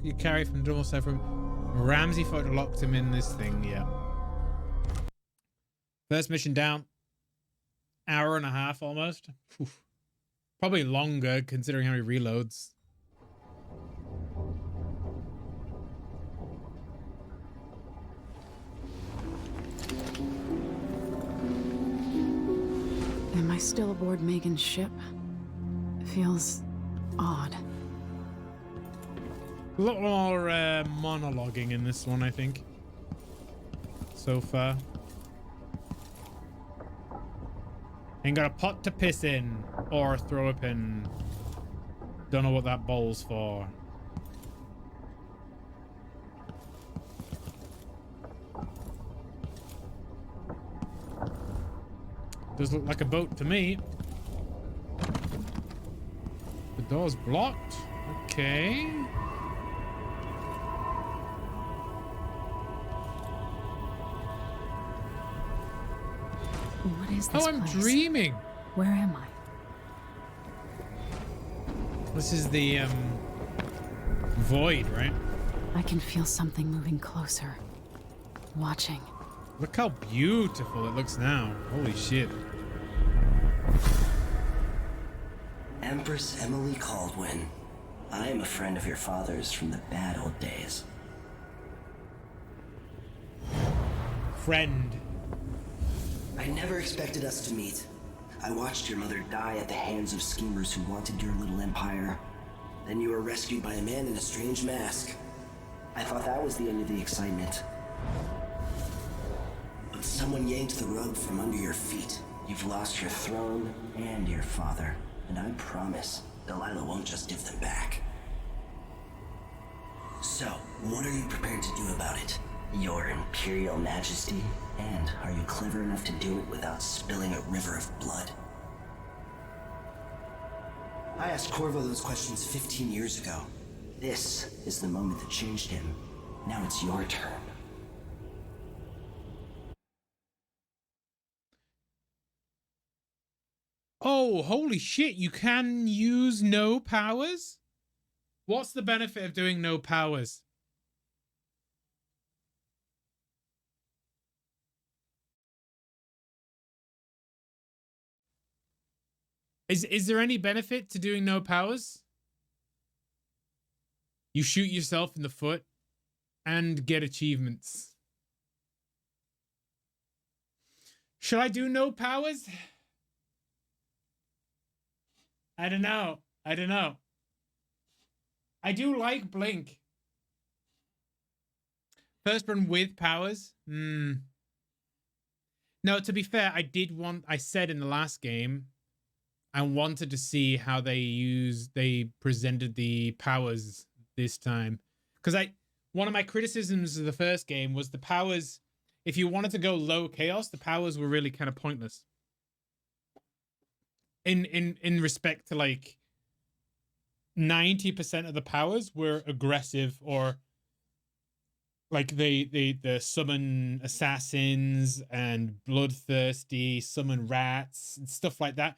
you carry from normal side from Ramsey thought locked him in this thing. Yeah. First mission down. Hour and a half almost. Oof. Probably longer considering how he reloads. Am I still aboard Megan's ship? Feels odd. A lot more monologuing in this one, I think. So far. Ain't got a pot to piss in or throw up in. Don't know what that bowl's for. Does look like a boat to me. The door's blocked. Okay. What is this Oh, I'm place? dreaming. Where am I? This is the void, right? I can feel something moving closer. Watching. Look how beautiful it looks now. Holy shit. Empress Emily Caldwin. I am a friend of your father's from the bad old days. Friend. I never expected us to meet. I watched your mother die at the hands of schemers who wanted your little empire. Then you were rescued by a man in a strange mask. I thought that was the end of the excitement. But someone yanked the rug from under your feet. You've lost your throne and your father. And I promise, Delilah won't just give them back. So, what are you prepared to do about it? Your Imperial Majesty? And are you clever enough to do it without spilling a river of blood? I asked Corvo those questions 15 years ago. This is the moment that changed him. Now it's your turn. Oh, holy shit. You can use no powers? What's the benefit of doing no powers? Is there any benefit to doing no powers? You shoot yourself in the foot and get achievements. Should I do no powers? I don't know. I don't know. I do like Blink. First run with powers? No, to be fair, I said in the last game, I wanted to see how they presented the powers this time. Because one of my criticisms of the first game was the powers, if you wanted to go low chaos, the powers were really kind of pointless. In respect to like 90% of the powers were aggressive or like they summon assassins and bloodthirsty, summon rats and stuff like that.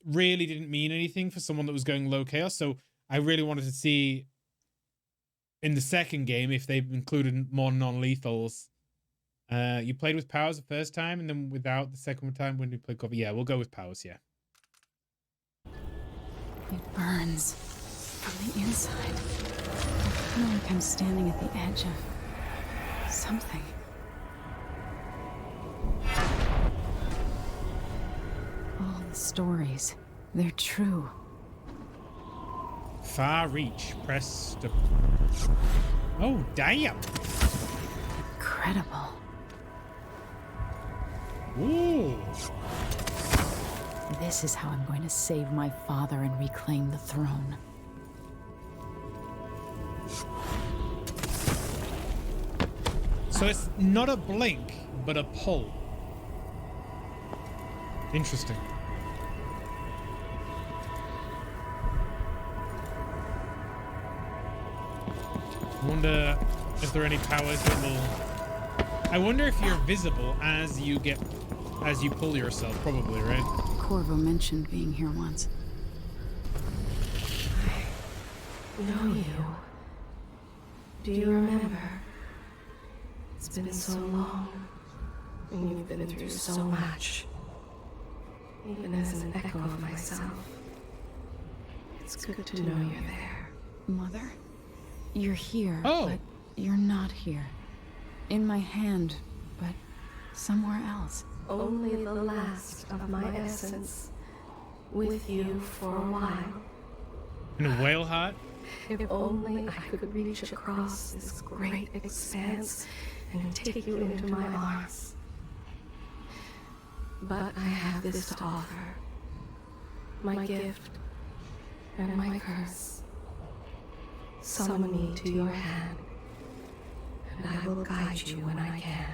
Really didn't mean anything for someone that was going low chaos. So I really wanted to see in the second game if they've included more non-lethals. You played with powers the first time and then without the second time when you played cover. Yeah, we'll go with powers, yeah. It burns from the inside. I feel like I'm standing at the edge of something. All the stories, they're true. Far reach. Press to... Oh, damn. Incredible. Ooh. This is how I'm going to save my father and reclaim the throne. So it's not a blink, but a pull. Interesting. I wonder if there are any powers that will... I wonder if you're visible as you pull yourself, probably, right? Corvo mentioned being here once. I know you. Do you remember? It's been so long, and you've been through so much. Even as an echo of myself, it's good to know you're there. Mother? You're here, Oh. but you're not here. In my hand, but somewhere else. Only the last of my essence, with you for a while. In a whale heart? If only I could reach across this great expanse and take you into my arms. But I have this to offer. My gift and my curse. Summon me to your hand, and I will guide you when I can.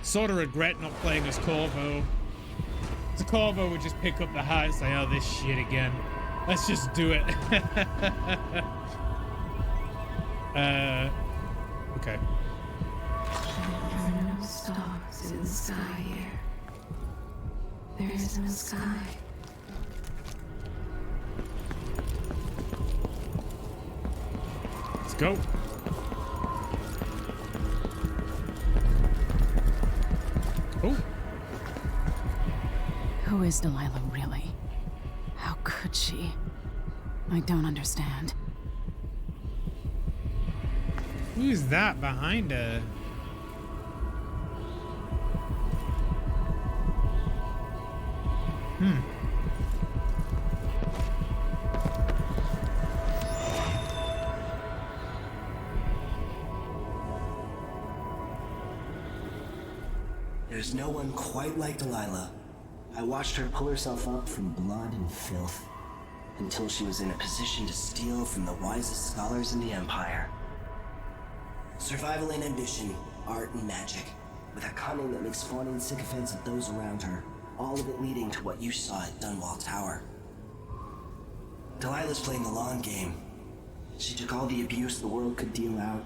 Sort of regret not playing as Corvo. So Corvo would just pick up the heart and say, oh, this shit again. Let's just do it. Okay. There are no stars in the sky here. There is no sky. Let's go. Oh. Who is Delilah really? How could she? I don't understand. Who's that behind her? There's no one quite like Delilah. I watched her pull herself up from blood and filth until she was in a position to steal from the wisest scholars in the Empire. Survival and ambition, art and magic, with a cunning that makes fawning sycophants of those around her, all of it leading to what you saw at Dunwall Tower. Delilah's playing the long game. She took all the abuse the world could deal out,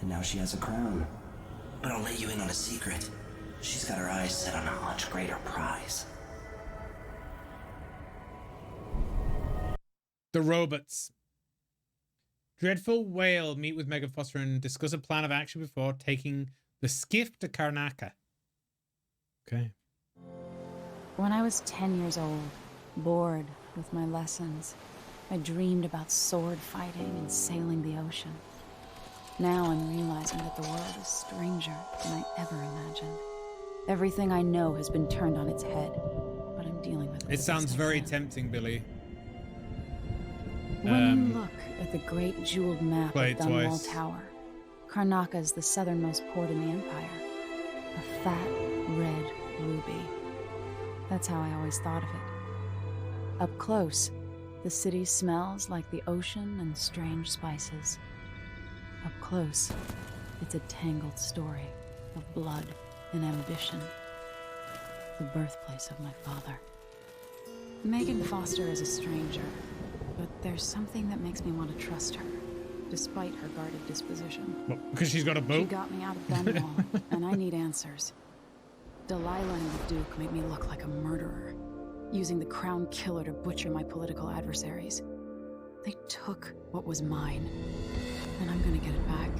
and now she has a crown. But I'll let you in on a secret. She's got her eyes set on a much greater prize. The robots. Dreadful Whale meet with Megan Foster and discuss a plan of action before taking the skiff to Karnaca. Okay. When I was 10 years old, bored with my lessons, I dreamed about sword fighting and sailing the ocean. Now I'm realizing that the world is stranger than I ever imagined. Everything I know has been turned on its head, but I'm dealing with it. It sounds very tempting, Billy. When you look at the great jeweled map Play of it Dunwall twice. Tower, Karnaca is the southernmost port in the Empire. A fat, red ruby. That's how I always thought of it. Up close, the city smells like the ocean and strange spices. Up close, it's a tangled story of blood and ambition. The birthplace of my father. Megan Foster is a stranger, but there's something that makes me want to trust her, despite her guarded disposition. Well, because she's got a She boat. got me out of Dunwall, and I need answers. Delilah and the Duke made me look like a murderer, using the Crown Killer to butcher my political adversaries. They took what was mine, and I'm gonna get it back.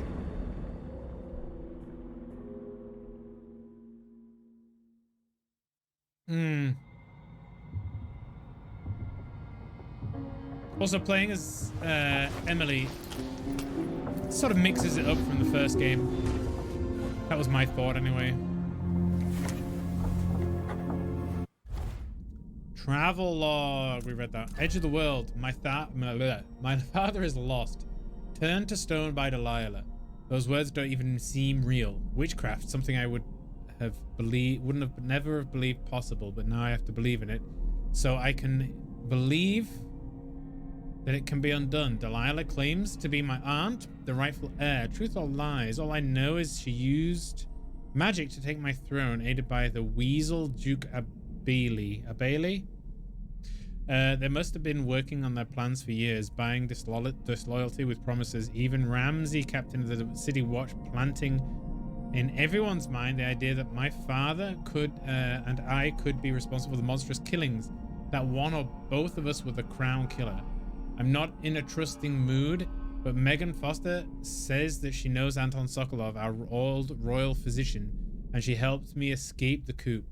Also, playing as Emily sort of mixes it up from the first game. That was my thought, anyway. Travel log. We read that. Edge of the world. My father is lost. Turned to stone by Delilah. Those words don't even seem real. Witchcraft, something I would have never have believed possible, but now I have to believe in it. So I can believe that it can be undone. Delilah claims to be my aunt, the rightful heir. Truth or lies? All I know is she used magic to take my throne, aided by the weasel Duke Abaili. They must have been working on their plans for years, buying disloyalty with promises. Even Ramsay, captain of the city watch, planting in everyone's mind the idea that my father could and I could be responsible for the monstrous killings, that one or both of us were the crown killer. I'm not in a trusting mood, but Megan Foster says that she knows Anton Sokolov, our old royal physician, and she helped me escape the coup.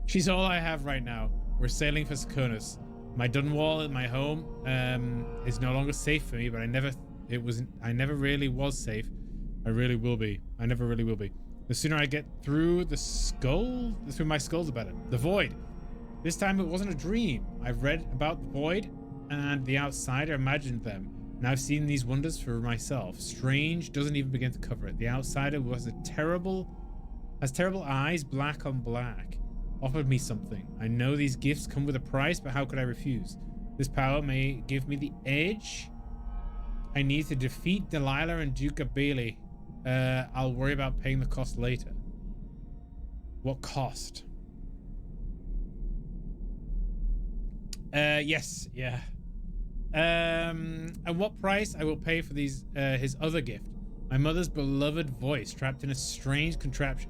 She's all I have right now. We're sailing for Skonos. My Dunwall at my home is no longer safe for me, but I never really was safe. I really will be. I never really will be. The sooner I get through my skull, the better. The Void. This time it wasn't a dream. I've read about the Void and the Outsider imagined them. And I've seen these wonders for myself. Strange doesn't even begin to cover it. The Outsider has terrible eyes, black on black. Offered me something. I know these gifts come with a price, but how could I refuse? This power may give me the edge I need to defeat Delilah and Duke of Bailey. I'll worry about paying the cost later. What cost? Yes, yeah. And what price I will pay for these his other gift. My mother's beloved voice trapped in a strange contraption.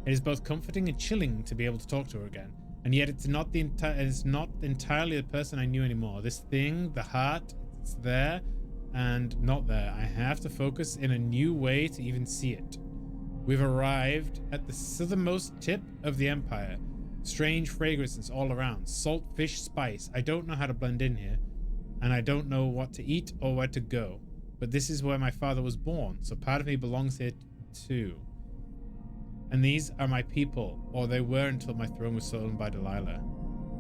It is both comforting and chilling to be able to talk to her again, and yet it's not entirely the person I knew anymore. This thing, the heart, it's there and not there. I have to focus in a new way to even see it. We've arrived at the southernmost tip of the Empire. Strange fragrances all around, salt, fish, spice. I don't know how to blend in here, and I don't know what to eat or where to go. But this is where my father was born, so part of me belongs here too. And these are my people, or they were until my throne was stolen by Delilah.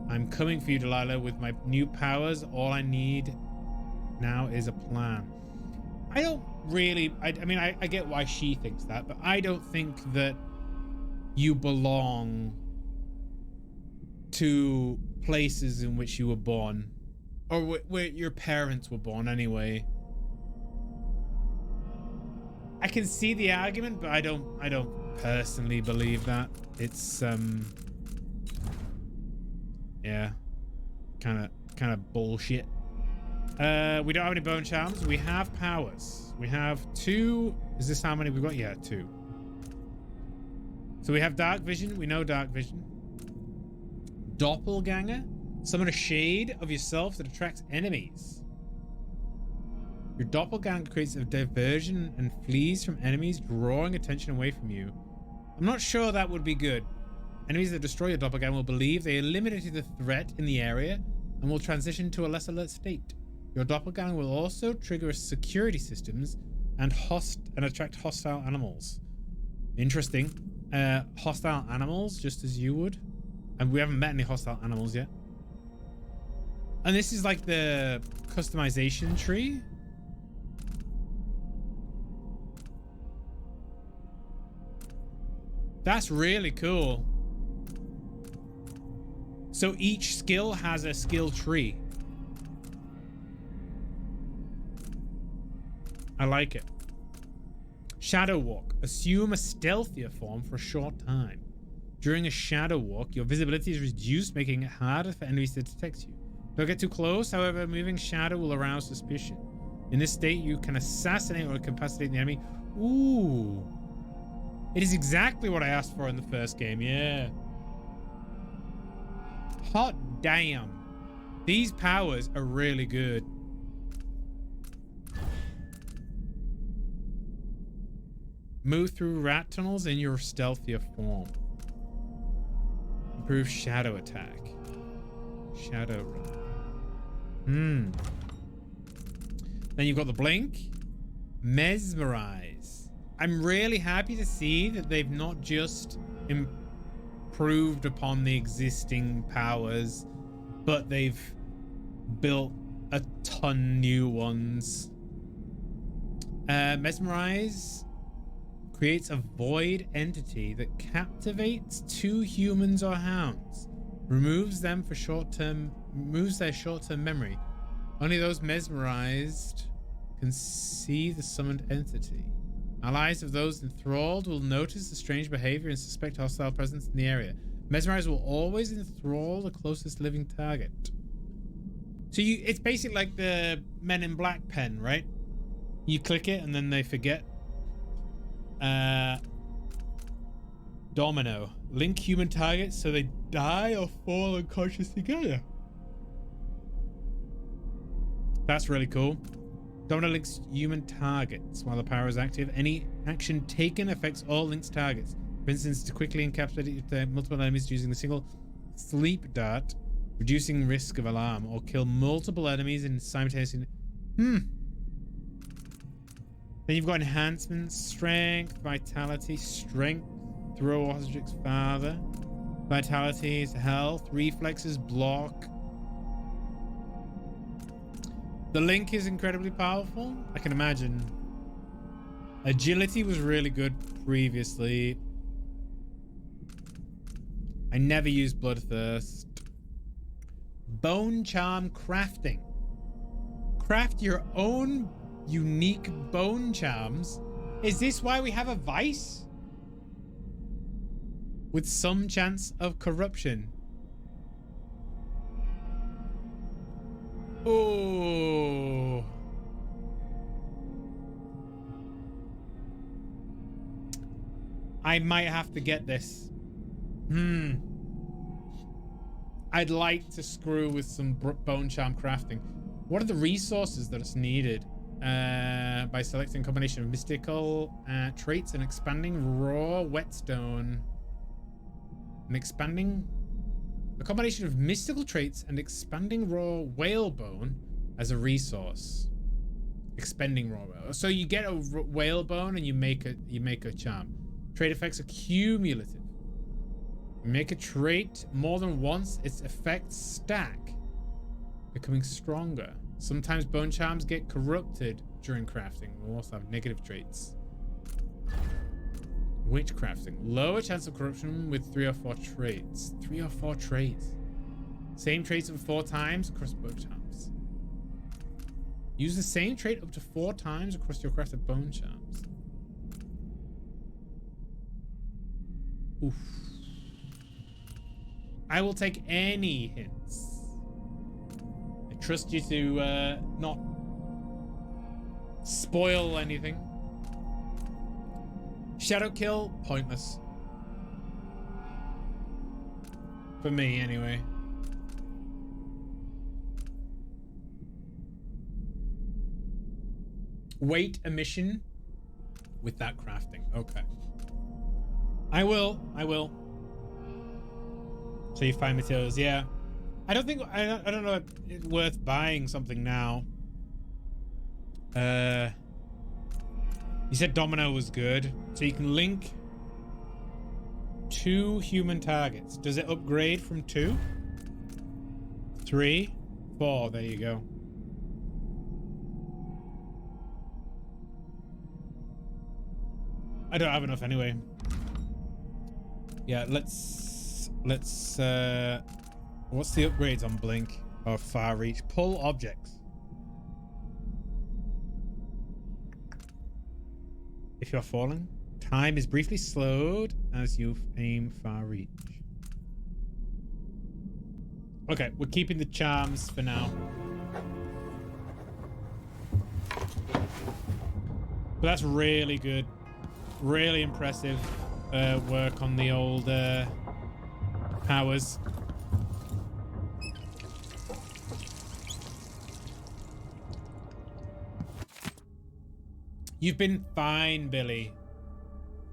I'm coming for you, Delilah, with my new powers. All I need now is a plan. I don't really, I mean, I get why she thinks that, but I don't think that you belong to places in which you were born, or where your parents were born anyway. I can see the argument, but I don't personally believe that. It's yeah, kind of bullshit. We don't have any bone charms. We have powers. We have 2. Is this how many we've got? Yeah, 2. So we have dark vision. We know dark vision. Doppelganger. Summon a shade of yourself that attracts enemies. Your doppelganger creates a diversion and flees from enemies, drawing attention away from you. I'm not sure that would be good. Enemies that destroy your doppelganger will believe they eliminated the threat in the area and will transition to a less alert state. Your doppelganger will also trigger security systems and attract hostile animals. Interesting. Hostile animals, just as you would. And we haven't met any hostile animals yet. And this is like the customization tree. That's really cool. So each skill has a skill tree. I like it. Shadow Walk. Assume a stealthier form for a short time. During a shadow walk, your visibility is reduced, making it harder for enemies to detect you. Don't get too close, however, moving shadow will arouse suspicion. In this state, you can assassinate or incapacitate the enemy. Ooh. It is exactly what I asked for in the first game, yeah. Hot damn. These powers are really good. Move through rat tunnels in your stealthier form. Improve shadow attack. Shadow run. Then you've got the blink. Mesmerize. I'm really happy to see that they've not just improved upon the existing powers, but they've built a ton new ones. Mesmerize creates a void entity that captivates 2 humans or hounds, removes their short-term memory. Only those mesmerized can see the summoned entity. Allies of those enthralled will notice the strange behavior and suspect hostile presence in the area. Mesmerize will always enthrall the closest living target. So it's basically like the Men in Black pen, right? You click it and then they forget. Domino. Link human targets so they die or fall unconscious together. That's really cool. Domino links human targets while the power is active. Any action taken affects all linked targets. For instance, to quickly encapsulate the multiple enemies using a single sleep dart, reducing risk of alarm, or kill multiple enemies in simultaneously. Then you've got enhancements, strength, vitality, strength, throw Ostric's father, vitality is health, reflexes, block. The link is incredibly powerful. I can imagine. Agility was really good previously. I never used Bloodthirst. Bone charm crafting. Craft your own unique bone charms. Is this why we have a vice? With some chance of corruption. Oh. I might have to get this. I'd like to screw with some bone charm crafting. What are the resources that is needed? By selecting a combination of mystical traits and expanding raw whetstone. A combination of mystical traits and expanding raw whalebone as a resource. Expending raw whale. So you get a whalebone and you make a charm. Trait effects are cumulative. Make a trait more than once, its effects stack, becoming stronger. Sometimes bone charms get corrupted during crafting. We'll also have negative traits. Witch crafting. Lower chance of corruption with 3 or 4 traits. 3 or 4 traits. Same traits of 4 times across bone charms. Use the same trait up to 4 times across your crafted bone charms. Oof. I will take any hints. I trust you to not spoil anything. Shadow kill, pointless. For me, anyway. Weight emission with that crafting. Okay. I will. So you find materials, yeah. I don't know if it's worth buying something now. You said Domino was good. So you can link 2 human targets. Does it upgrade from 2? 3? 4, there you go. I don't have enough anyway. Yeah, let's what's the upgrades on Blink or Far Reach? Pull objects. If you're falling, time is briefly slowed as you aim Far Reach. Okay, we're keeping the charms for now. But that's really good. Really impressive work on the old powers. You've been fine, Billy.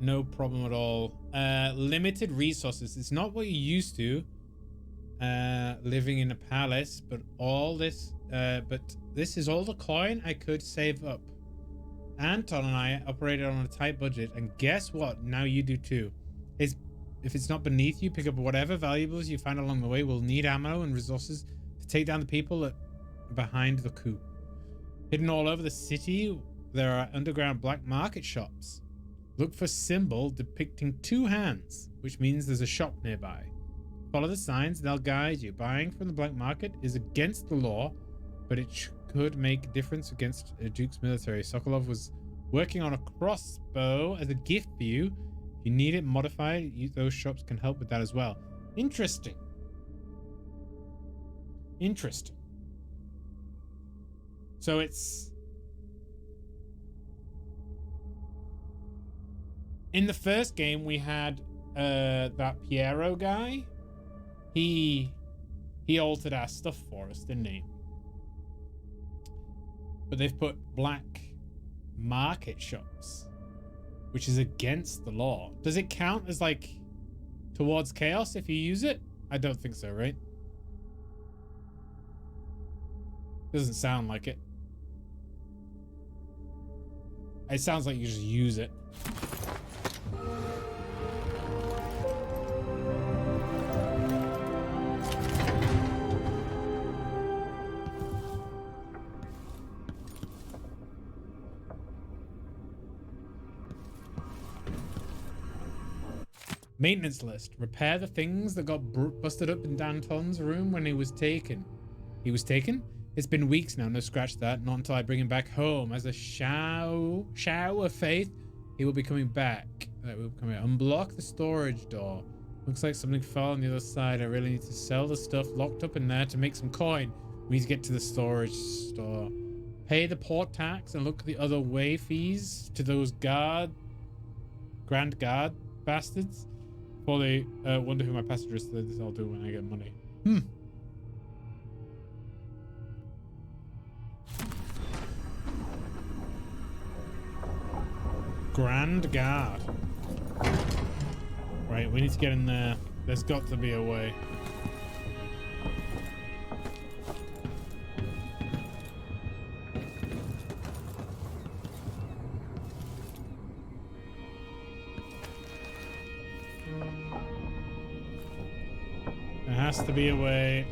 No problem at all. Limited resources. It's not what you're used to. Living in a palace, but all this, but this is all the coin I could save up. Anton and I operated on a tight budget, and guess what? Now you do too. If it's not beneath you, pick up whatever valuables you find along the way. We'll need ammo and resources to take down the people behind the coup. Hidden all over the city, there are underground black market shops. Look for symbol depicting 2 hands, which means there's a shop nearby. Follow the signs and they'll guide you. Buying from the black market is against the law, but it could make a difference against Duke's military. Sokolov was working on a crossbow as a gift for you. If you need it modified, those shops can help with that as well. Interesting. Interesting. So it's... In the first game, we had that Piero guy. He altered our stuff for us, didn't he? but they've put black market shops, which is against the law. Does it count as like towards chaos if you use it? I don't think so, right? Doesn't sound like it. It sounds like you just use it. Maintenance list. Repair the things that got busted up in Danton's room when he was taken. He was taken? It's been weeks now, no scratch that. Not until I bring him back home. As a show of faith, he will be coming back. Unblock the storage door. Looks like something fell on the other side. I really need to sell the stuff locked up in there to make some coin. We need to get to the storage store. Pay the port tax and look at the other way fees to those Grand Guard bastards. Before they wonder who my passenger is, this I'll do when I get money. Grand Guard. Right, we need to get in there. There's got to be a way. There has to be a way.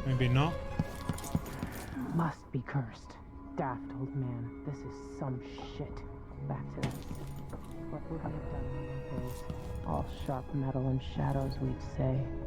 Maybe not. Must be cursed. Daft old man. This is some shit. Back to this. What would we have done in those all sharp metal and shadows, we'd say?